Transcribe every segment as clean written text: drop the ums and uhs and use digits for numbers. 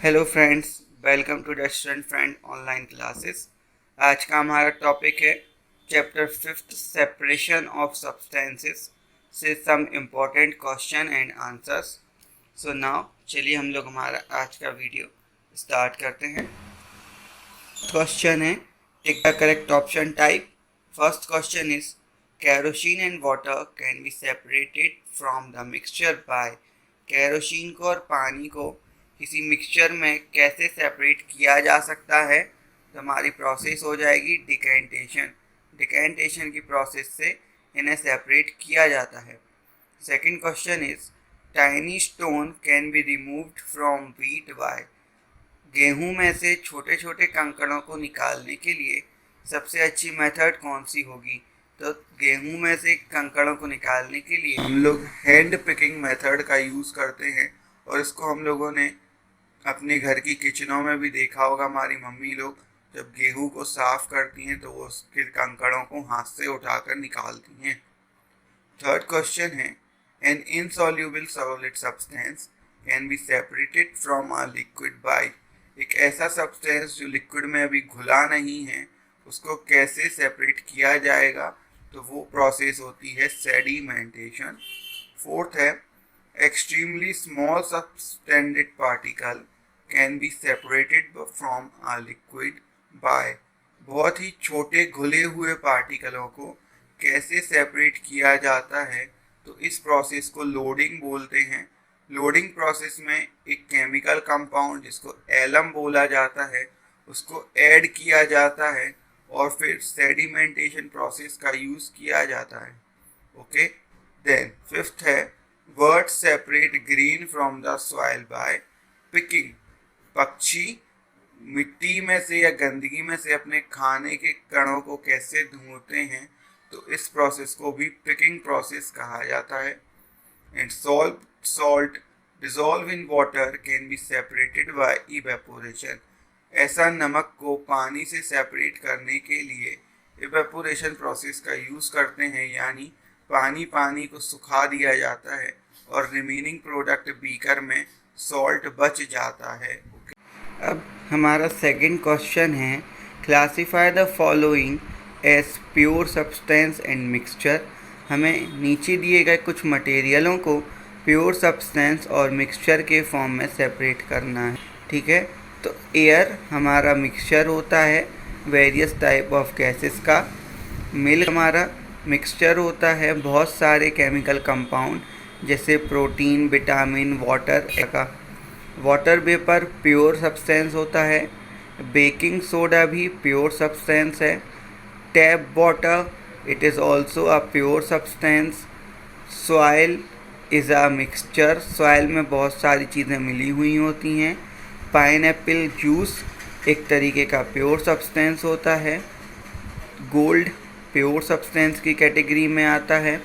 Hello friends, welcome to the student friend online classes. आज का हमारा टॉपिक है चैप्टर 5 सेपरेशन ऑफ सब्सटेंसेस से some important question and answers. So now चलिए हम लोग हमारा आज का वीडियो स्टार्ट करते हैं। क्वेश्चन है tick the correct option type. First question is kerosene and water can be separated from the mixture by. Kerosene को और पानी को किसी मिक्सचर में कैसे सेपरेट किया जा सकता है? तो हमारी प्रोसेस हो जाएगी डिकेंटेशन। डिकेंटेशन की प्रोसेस से इन्हें सेपरेट किया जाता है। Second question is tiny stone can be removed from wheat by. गेहूं में से छोटे छोटे कंकड़ों को निकालने के लिए सबसे अच्छी मेथड कौन सी होगी? तो गेहूं में से कंकड़ों को निकालने के लिए हम लोग हैंड पिकिंग मेथड का यूज़ करते हैं, और इसको हम लोगों ने अपने घर की किचनों में भी देखा होगा। हमारी मम्मी लोग जब गेहूं को साफ करती हैं तो वो उसके कंकड़ों को हाथ से उठाकर निकालती हैं। थर्ड क्वेश्चन है an insoluble solid substance can be separated from a liquid by. एक ऐसा सब्सटेंस जो लिक्विड में अभी घुला नहीं है उसको कैसे सेपरेट किया जाएगा? तो वो प्रोसेस होती है सेडिमेंटेशन। फोर्थ है extremely small substandard particle can be separated from a liquid by। बहुत ही छोटे घुले हुए पार्टिकलों को कैसे सेपरेट किया जाता है? तो इस प्रोसेस को लोडिंग बोलते हैं। लोडिंग प्रोसेस में एक केमिकल कंपाउंड जिसको एलम बोला जाता है उसको ऐड किया जाता है और फिर सेडिमेंटेशन प्रोसेस का यूज़ किया जाता है। ओके, देन फिफ्थ है Birds separate green from the soil by picking। पक्षी मिट्टी में से या गंदगी में से अपने खाने के कणों को कैसे ढूंढते हैं? तो इस प्रोसेस को भी पिकिंग प्रोसेस कहा जाता है। And salt dissolve in water can be separated by evaporation। ऐसा नमक को पानी से सेपरेट करने के लिए इवेपोरेशन प्रोसेस का यूज़ करते हैं, यानी पानी को सुखा दिया जाता है और रिमेनिंग प्रोडक्ट बीकर में सॉल्ट बच जाता है। अब हमारा सेकंड क्वेश्चन है classify the following as pure substance and mixture. हमें नीचे दिए गए कुछ मटेरियलों को प्योर सब्सटेंस और मिक्सचर के फॉर्म में सेपरेट करना है। ठीक है, तो एयर हमारा मिक्सचर होता है वेरियस टाइप ऑफ गैसेस का। मिल्क हमारा मिक्सचर होता है बहुत सारे केमिकल कंपाउंड जैसे प्रोटीन, विटामिन, वाटर का। वाटर वेपर प्योर सब्सटेंस होता है। बेकिंग सोडा भी प्योर सब्सटेंस है। Tap water it is also a pure substance. Soil is a mixture. Soil में बहुत सारी चीज़ें मिली हुई होती हैं। पाइनएप्पल जूस एक तरीके का प्योर सब्सटेंस होता है। गोल्ड प्योर सब्सटेंस की कैटेगरी में आता है।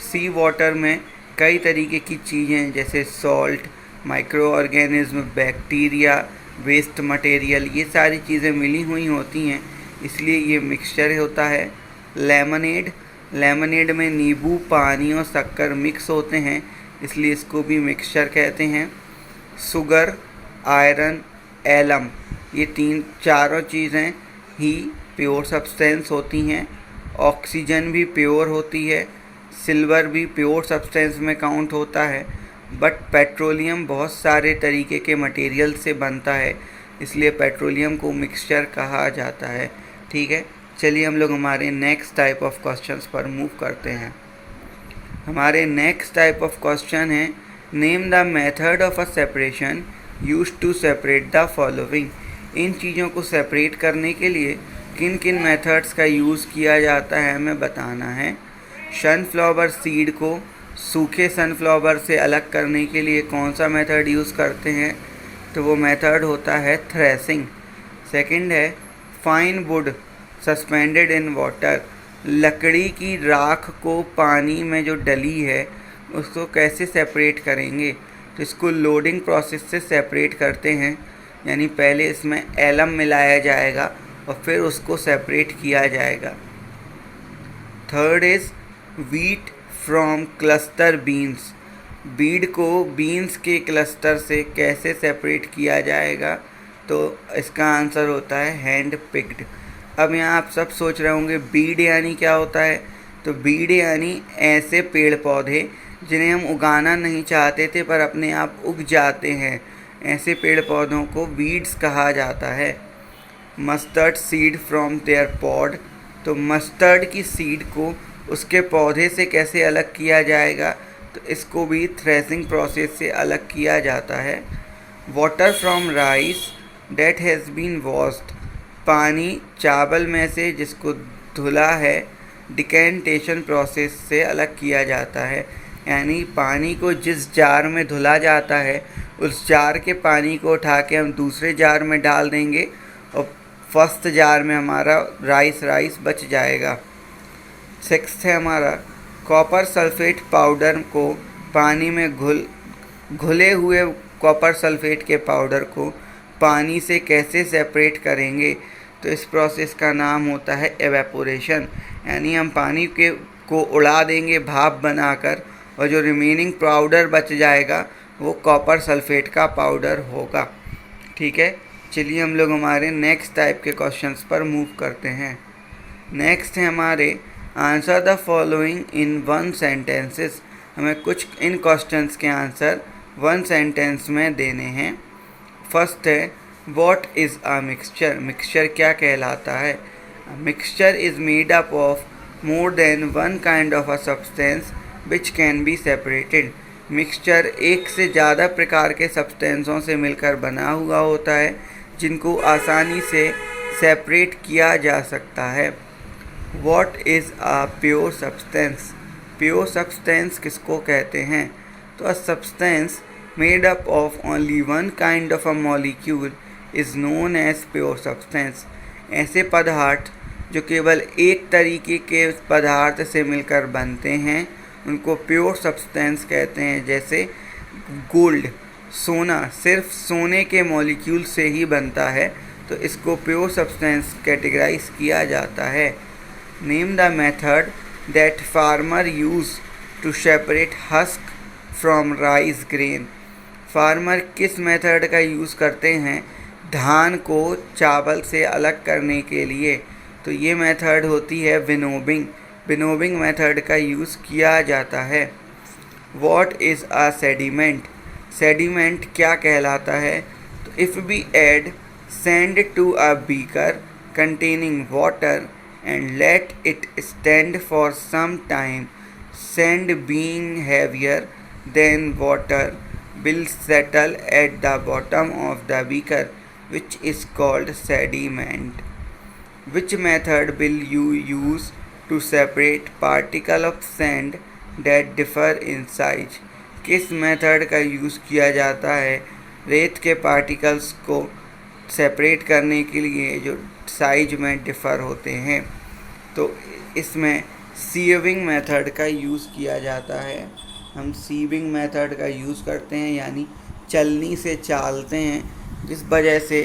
सी वाटर में कई तरीके की चीज़ें जैसे salt, microorganism, bacteria, waste material, ये सारी चीज़ें मिली हुई होती हैं, इसलिए ये मिक्सचर होता है। लेमनेड में नींबू, पानी और शक्कर मिक्स होते हैं, इसलिए इसको भी मिक्सचर कहते हैं। शुगर, आयरन, एलम, ये चारों चीज़ें ही प्योर सब्सटेंस होती हैं। ऑक्सीजन भी प्योर होती है। सिल्वर भी प्योर सब्सटेंस में काउंट होता है। बट पेट्रोलियम बहुत सारे तरीके के मटेरियल से बनता है, इसलिए पेट्रोलियम को मिक्सचर कहा जाता है। ठीक है, चलिए हम लोग हमारे नेक्स्ट टाइप ऑफ क्वेश्चंस पर मूव करते हैं। हमारे नेक्स्ट टाइप ऑफ क्वेश्चन है name the method of a separation used to separate the following. इन चीज़ों को सेपरेट करने के लिए किन किन मेथड्स का यूज़ किया जाता है हमें बताना है। सनफ्लावर सीड को सूखे सनफ्लावर से अलग करने के लिए कौन सा मेथड यूज़ करते हैं? तो वो मेथड होता है थ्रेसिंग। सेकंड है fine would suspended in water. लकड़ी की राख को पानी में जो डली है उसको कैसे सेपरेट करेंगे? तो इसको लोडिंग प्रोसेस से सेपरेट करते हैं, यानी पहले इसमें एलम मिलाया जाएगा और फिर उसको सेपरेट किया जाएगा। Third is wheat from cluster beans. Beed को बीन्स के क्लस्टर से कैसे सेपरेट किया जाएगा? तो इसका आंसर होता है हैंड पिक्ड। अब यहाँ आप सब सोच रहे होंगे बीड यानी क्या होता है? तो बीड यानी ऐसे पेड़ पौधे जिन्हें हम उगाना नहीं चाहते थे पर अपने आप उग जाते हैं, ऐसे पेड़ पौधों को वीड्स कहा जाता है। Mustard seed from their pod, तो मस्टर्ड की सीड को उसके पौधे से कैसे अलग किया जाएगा? तो इसको भी थ्रेसिंग प्रोसेस से अलग किया जाता है। Water from rice that has been washed, पानी चावल में से जिसको धुला है डिकेंटेशन प्रोसेस से अलग किया जाता है। यानी पानी को जिस जार में धुला जाता है उस जार के पानी को उठा के हम दूसरे जार में डाल देंगे और फर्स्ट जार में हमारा राइस बच जाएगा। सिक्स्थ है हमारा कॉपर सल्फेट पाउडर को पानी में घुले हुए कॉपर सल्फेट के पाउडर को पानी से कैसे सेपरेट करेंगे? तो इस प्रोसेस का नाम होता है एवेपोरेशन। यानी हम पानी को उड़ा देंगे भाप बनाकर और जो रिमेनिंग पाउडर बच जाएगा वो कॉपर सल्फेट का पाउडर होगा। ठीक है, चलिए हम लोग हमारे नेक्स्ट टाइप के क्वेश्चंस पर मूव करते हैं। नेक्स्ट है हमारे answer the following in one sentences. हमें कुछ इन क्वेश्चंस के आंसर वन सेंटेंस में देने हैं। फर्स्ट है what is a mixture? Mixture क्या कहलाता है? Mixture is made up of more than one kind of a substance which can be separated. Mixture एक से ज़्यादा प्रकार के सब्सटेंसों से मिलकर बना हुआ होता है जिनको आसानी से सेपरेट किया जा सकता है। What is a pure substance? Pure substance किसको कहते हैं? तो a substance made up of only one kind of a molecule is known as pure substance. ऐसे पदार्थ जो केवल एक तरीके के पदार्थ से मिलकर बनते हैं उनको प्योर सब्सटेंस कहते हैं। जैसे गोल्ड, सोना सिर्फ सोने के मॉलिक्यूल से ही बनता है तो इसको प्योर सब्सटेंस कैटेगराइज किया जाता है। Name the method that farmer use to separate husk from rice grain. Farmer किस मेथड का यूज़ करते हैं धान को चावल से अलग करने के लिए? तो ये मेथड होती है विनोबिंग। विनोबिंग मेथड का यूज़ किया जाता है। What is a sediment? Sediment क्या कहलाता है? तो if we add sand to a beaker containing water and let it stand for some time, sand being heavier than water will settle at the bottom of the beaker, which is called sediment. Which method will you use to separate particle of sand that differ in size? किस method का use किया जाता है रेत के particles को separate करने के लिए जो साइज में डिफ़र होते हैं? तो इसमें सीविंग मेथड का यूज़ किया जाता है। हम सीविंग मेथड का यूज़ करते हैं यानी चलनी से चालते हैं जिस वजह से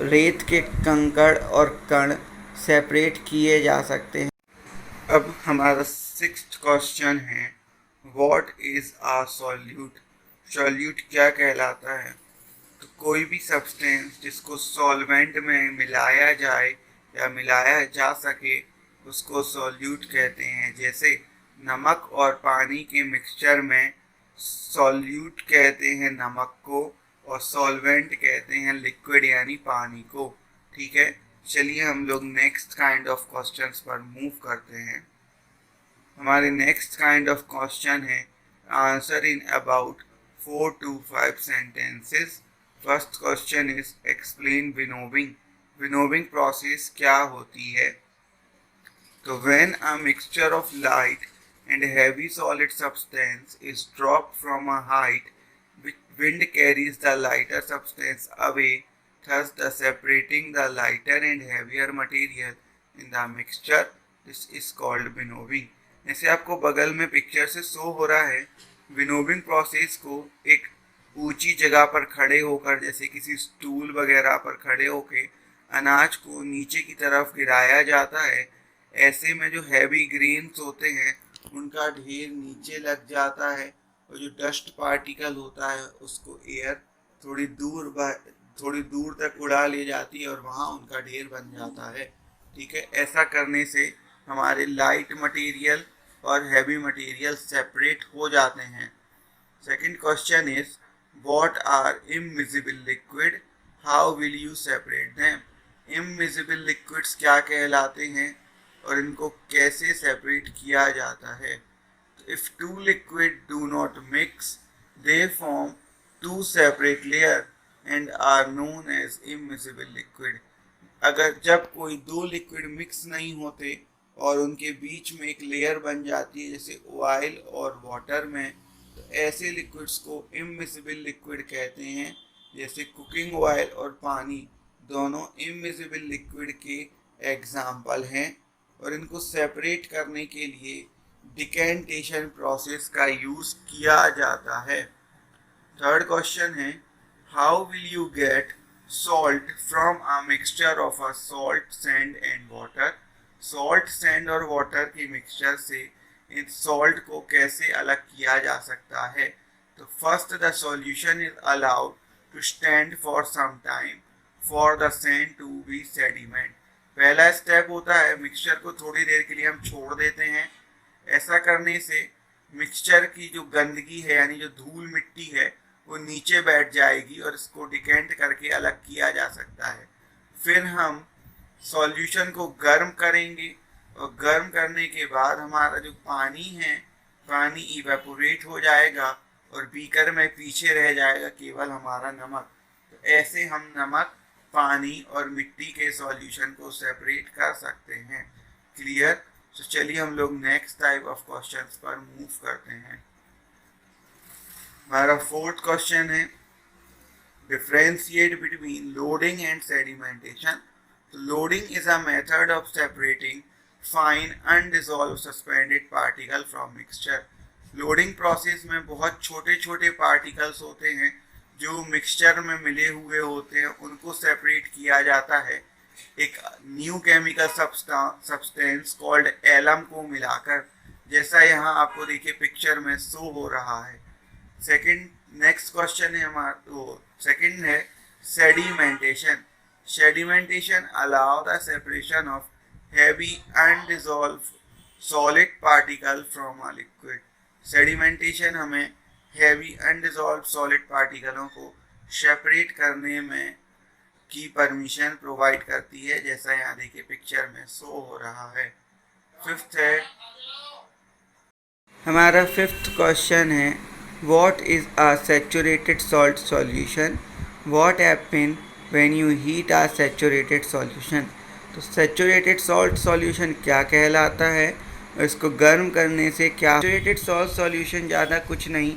रेत के कंकड़ और कण सेपरेट किए जा सकते हैं। अब हमारा सिक्स्थ क्वेश्चन है what is a solute? Solute क्या कहलाता है? तो कोई भी सब्सटेंस जिसको सॉल्वेंट में मिलाया जाए या मिलाया जा सके उसको सॉल्यूट कहते हैं। जैसे नमक और पानी के मिक्सचर में सॉल्यूट कहते हैं नमक को और सॉल्वेंट कहते हैं लिक्विड यानी पानी को। ठीक है, चलिए हम लोग नेक्स्ट काइंड ऑफ क्वेश्चंस पर मूव करते हैं। हमारे नेक्स्ट काइंड ऑफ क्वेश्चन है answer in about 4 to 5 sentences। First question is explain winnowing. Winnowing process क्या होती है? तो when a mixture of light and heavy solid substance is dropped from a height, wind carries the lighter substance away, thus the separating the lighter and heavier material in the mixture. This is called winnowing. जैसे आपको बगल में picture से show हो रहा है, विनोबिंग process को एक ऊंची जगह पर खड़े होकर जैसे किसी स्टूल वगैरह पर खड़े होकर अनाज को नीचे की तरफ गिराया जाता है। ऐसे में जो हैवी ग्रेन्स होते हैं उनका ढेर नीचे लग जाता है और जो डस्ट पार्टिकल होता है उसको एयर थोड़ी दूर तक उड़ा ले जाती है और वहाँ उनका ढेर बन जाता है। ठीक है, ऐसा करने से हमारे लाइट मटेरियल और हैवी मटेरियल सेपरेट हो जाते हैं। Second question is what are immiscible liquid, how will you separate them. Immiscible liquids क्या कहलाते हैं और इनको कैसे सेपरेट किया जाता है। If two liquids do not mix, they form two separate layers and are known as immiscible liquid. अगर जब कोई दो लिक्विड मिक्स नहीं होते और उनके बीच में एक लेयर बन जाती है जैसे ऑयल और वाटर में, तो ऐसे लिक्विड्स को इममिसिबल लिक्विड कहते हैं। जैसे कुकिंग ऑयल और पानी दोनों इममिसिबल लिक्विड के एग्जाम्पल हैं और इनको सेपरेट करने के लिए डिकेंटेशन प्रोसेस का यूज किया जाता है। थर्ड क्वेश्चन है how will you get salt from a mixture of a salt, sand and water. Salt, sand और वाटर के मिक्सचर से इन सॉल्ट को कैसे अलग किया जा सकता है। तो first the solution is allowed to stand for some time for the sand to be sediment. पहला स्टेप होता है मिक्सचर को थोड़ी देर के लिए हम छोड़ देते हैं। ऐसा करने से मिक्सचर की जो गंदगी है यानी जो धूल मिट्टी है वो नीचे बैठ जाएगी और इसको डिकेंट करके अलग किया जा सकता है। फिर हम सॉल्यूशन को गर्म करेंगे और गर्म करने के बाद हमारा जो पानी है, पानी इवेपोरेट हो जाएगा और बीकर में पीछे रह जाएगा केवल हमारा नमक। तो ऐसे हम नमक, पानी और मिट्टी के सॉल्यूशन को सेपरेट कर सकते हैं। क्लियर? तो चलिए हम लोग नेक्स्ट टाइप ऑफ क्वेश्चंस पर मूव करते हैं। हमारा फोर्थ क्वेश्चन है differentiate between loading and sedimentation. तो loading is a method of separating fine undissolved suspended particle from mixture. Loading process में बहुत छोटे छोटे पार्टिकल्स होते हैं जो मिक्सचर में मिले हुए होते हैं, उनको सेपरेट किया जाता है एक new chemical substance called alum को मिलाकर, जैसा यहाँ आपको देखिए पिक्चर में शो हो रहा है। नेक्स्ट क्वेश्चन है हमारा सेकंड है sedimentation. Sedimentation allow the separation of heavy undissolved solid particle from a liquid. Sedimentation हमें हैवी अनडिसॉल्व्ड सॉलिड पार्टिकलों को सेपरेट करने में की परमिशन प्रोवाइड करती है, जैसा यहाँ देखिए पिक्चर में शो हो रहा है। फिफ्थ है हमारा फिफ्थ क्वेश्चन है what is a saturated salt solution, what happen when you heat a saturated solution. तो सैचुरेटेड सॉल्ट सॉल्यूशन क्या कहलाता है और इसको गर्म करने से क्या। सैचुरेटेड सॉल्ट सॉल्यूशन ज़्यादा कुछ नहीं,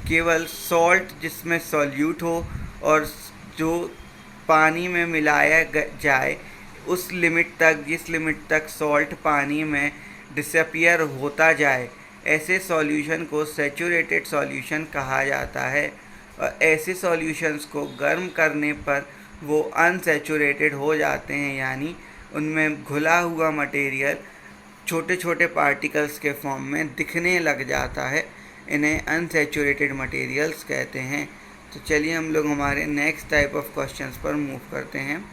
केवल सॉल्ट जिसमें सॉल्यूट हो और जो पानी में मिलाया जाए उस लिमिट तक, जिस लिमिट तक सॉल्ट पानी में डिसअपियर होता जाए, ऐसे सॉल्यूशन को सैचुरेटेड सॉल्यूशन कहा जाता है। और ऐसे सॉल्यूशंस को गर्म करने पर वो अनसैचुरेटेड हो जाते हैं, यानी उनमें घुला हुआ मटेरियल छोटे छोटे पार्टिकल्स के फॉर्म में दिखने लग जाता है। इन्हें अनसैचुरेटेड मटेरियल्स कहते हैं। तो चलिए हम लोग हमारे नेक्स्ट टाइप ऑफ क्वेश्चंस पर मूव करते हैं।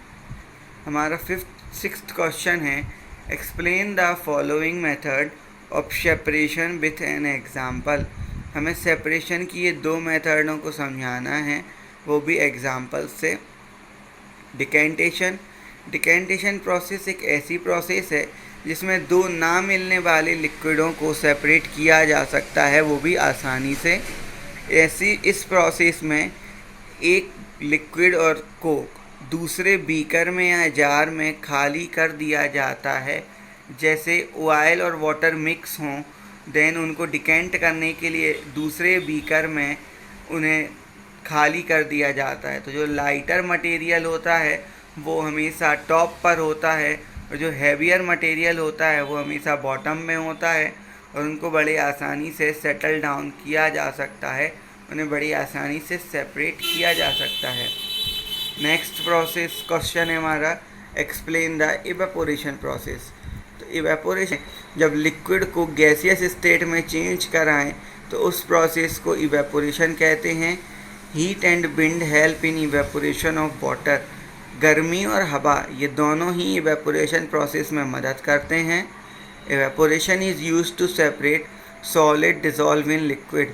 हमारा सिक्स्थ क्वेश्चन है explain the following method of separation with an example. हमें सेपरेशन की ये दो मेथडों को समझाना है, वो भी एग्जाम्पल से। डिकेंटेशन प्रोसेस एक ऐसी प्रोसेस है जिसमें दो ना मिलने वाले लिक्विडों को सेपरेट किया जा सकता है, वो भी आसानी से। इस प्रोसेस में एक लिक्विड और को दूसरे बीकर में या जार में खाली कर दिया जाता है। जैसे ऑयल और वाटर मिक्स हों, देन उनको डिकेंट करने के लिए दूसरे बीकर में उन्हें खाली कर दिया जाता है। तो जो लाइटर मटेरियल होता है वो हमेशा टॉप पर होता है और जो हैवियर मटेरियल होता है वो हमेशा बॉटम में होता है और उनको बड़े आसानी से सेटल डाउन किया जा सकता है, उन्हें बड़ी आसानी से सेपरेट किया जा सकता है। नेक्स्ट प्रोसेस क्वेश्चन है हमारा एक्सप्लेन द इवेपोरेशन प्रोसेस। तो इवेपोरेशन जब लिक्विड को गैसियस स्टेट में चेंज कराएं तो उस प्रोसेस को इवेपोरेशन कहते हैं। Heat and wind help in evaporation of water. गर्मी और हवा ये दोनों ही इवेपोरेशन प्रोसेस में मदद करते हैं। Evaporation is used to separate solid dissolve in liquid.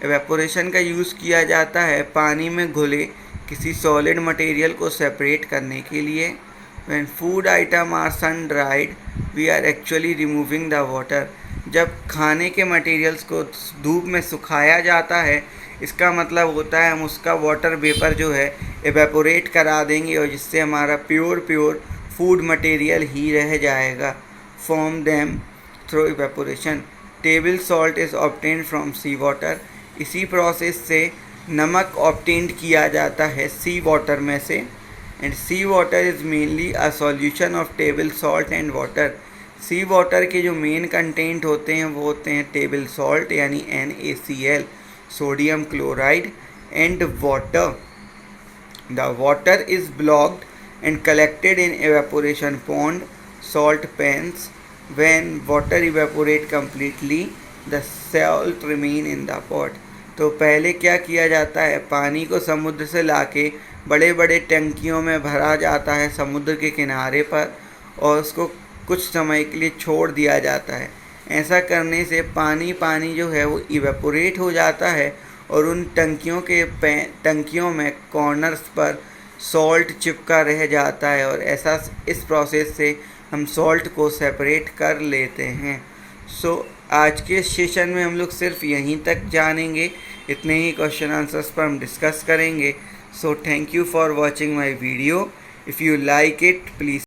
Evaporation का यूज़ किया जाता है पानी में घुले किसी सॉलिड मटेरियल को सेपरेट करने के लिए। When food item are sun dried, we are actually removing the water. जब खाने के मटेरियल्स को धूप में सुखाया जाता है, इसका मतलब होता है हम उसका वाटर वेपर जो है एवेपोरेट करा देंगे और जिससे हमारा प्योर फूड मटेरियल ही रह जाएगा। Form them through evaporation. Table salt is obtained from sea water. इसी प्रोसेस से नमक ऑब्टेन्ड किया जाता है सी वाटर में से। And sea water is mainly a solution of table salt and water. Sea water के जो मेन कंटेंट होते हैं वो होते हैं टेबल सॉल्ट यानी NaCl, sodium chloride and water. The water is blocked and collected in evaporation pond, salt pans. When water evaporate completely, the salt remain in the pot. तो पहले क्या किया जाता है, पानी को समुद्र से लाके बड़े बड़े टंकियों में भरा जाता है समुद्र के किनारे पर और उसको कुछ समय के लिए छोड़ दिया जाता है। ऐसा करने से पानी जो है वो इवेपोरेट हो जाता है और उन टंकियों में कॉर्नर्स पर सॉल्ट चिपका रह जाता है और ऐसा इस प्रोसेस से हम सॉल्ट को सेपरेट कर लेते हैं। आज के सेशन में हम लोग सिर्फ यहीं तक जानेंगे, इतने ही क्वेश्चन आंसर्स पर हम डिस्कस करेंगे। Thank you for watching my video. If you like it please